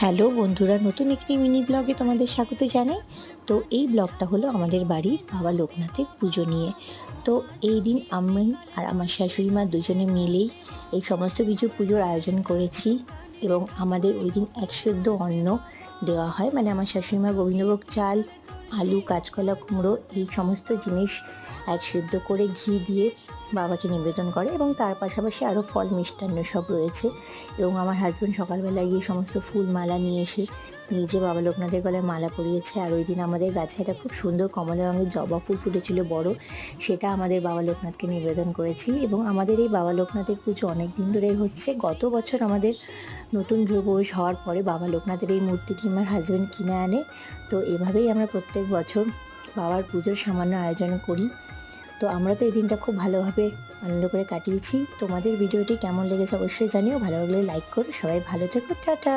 Hello বন্ধুরা, নতুন একটি মিনি ব্লগে তোমাদের স্বাগত জানাই। তো এই ব্লগটা হলো আমাদের বাড়ির বাবা লোকনাথের পুজো নিয়ে। তো এই দিন আমি আর আমার শাশুড়ি মা দুজনে মিলেই এই সমস্ত কিছু পুজোর আয়োজন করেছি এবং আমাদের ওই দিন একসেদ্ধ অন্ন দেওয়া হয়। মানে আমার শাশুড়ি মা গোবিন্দভোগ চাল, আলু, কাঁচকলা, কুমড়ো এই সমস্ত জিনিস একসেদ্ধ করে ঘি দিয়ে বাবাকে নিবেদন করে এবং তার পাশাপাশি আরও ফল মিষ্টান্ন সব রয়েছে। এবং আমার হাজব্যান্ড সকালবেলায় গিয়ে সমস্ত ফুল মালা নিয়ে এসে নিজে বাবা লোকনাথের গলায় মালা পরিয়েছে। আর ওই দিন আমাদের গাছে একটা খুব সুন্দর কমলা রঙের জবা ফুল ফুটেছিল বড়, সেটা আমাদের বাবা লোকনাথকে নিবেদন করেছি। এবং আমাদের এই বাবা লোকনাথের পুজো অনেক দিন ধরেই হচ্ছে। গত বছর আমাদের নতুন গৃহপ্রবেশ হওয়ার পরে বাবা লোকনাথের এই মূর্তিটি আমার হাজব্যান্ড কিনে আনে। তো এভাবেই আমরা প্রত্যেক বছর বাবার পুজোর সামান্য আয়োজন করি। তো আমরা তো এই দিনটা খুব ভালোভাবে আনন্দ করে কাটিয়েছি। তোমাদের ভিডিওটি কেমন লেগেছে অবশ্যই জানিও। ভালো লাগলে লাইক করো। সবাই ভালো থেকো। টাটা।